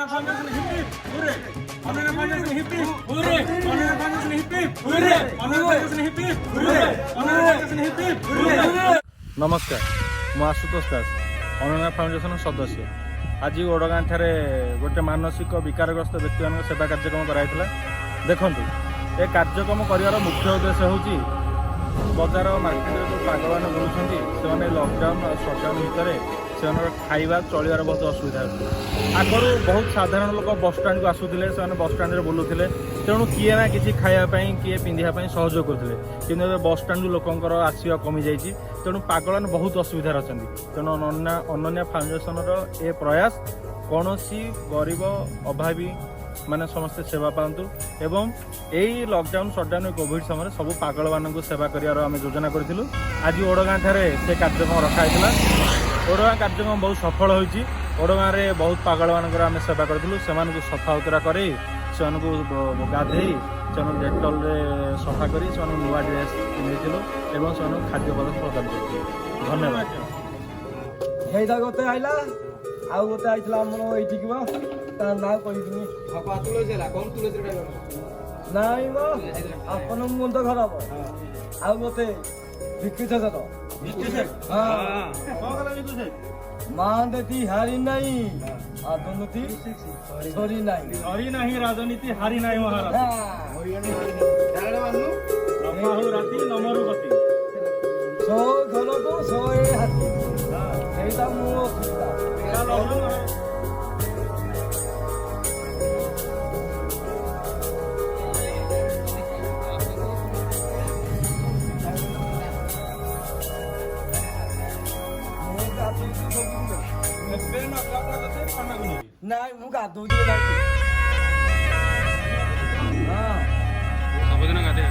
नमस्कार मु आशुतोष दास अनन्या फाउंडेशन सदस्य आज ओडगाँ ठारे गोटे मानसिक विकारग्रस्त व्यक्ति मान सेवा कार्यक्रम कराइला देखु ए कार्यक्रम कर मुख्य उद्देश्य हूँ बजार मार्केट जो पाग मैंने बुलूँ से लकडाउन और सटडाउन भितर से खाଇବା चलिबार बहुत असुविधा आगु बहुत साधारण लोक बसस्टाण्ड को आसुले से बसस्टाण्ड बुलूले तेणु किए ना कि खावाई किए पिंधापी सहयोग करते कि बसस्टाण्ड लोकंर आसवा कमी जाइए तेणु पागल बहुत असुविधा अच्छा तेणु अनन्या फाउंडेशन ए प्रयास कौन गरीब अभावी माने समस्ते सेवा पातु एवं यही लकडाउन सटडाउन कोविड समय सब पागल मानक सेवा करार आम योजना करूँ आज ओडगाँ ठारे से कार्यक्रम रखाई ओडगाँ कार्यक्रम बहुत सफल होती ओडगाँ रे बहुत पागल मानक आम सेवा करूँ से सफा उतरा कर गाधे से डेटल सफा कर नुआ ड्रेस पिंधु एवं से खाद्य पदार्थ प्रदान कर धन्यवाद गोटे आईला आउ गोटे आईला ना कही नाई आपन मुंड खराब आउ गोटे मां देती हारी नहीं राजनीति सरी नहीं राजनीति हारी नहीं महाराज राति नमरु गति सौ घर तो सौ हाथी नाई मु गाधो सबदिन गाधे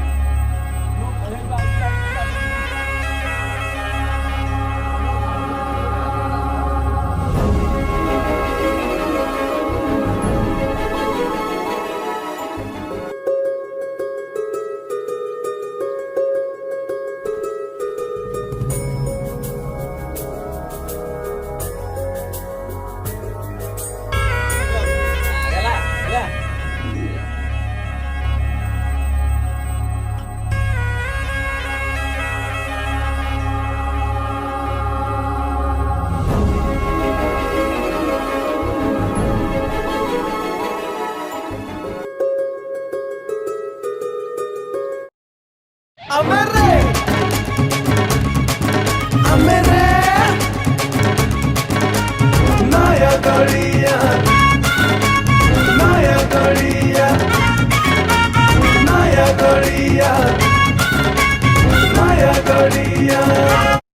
Naya Korea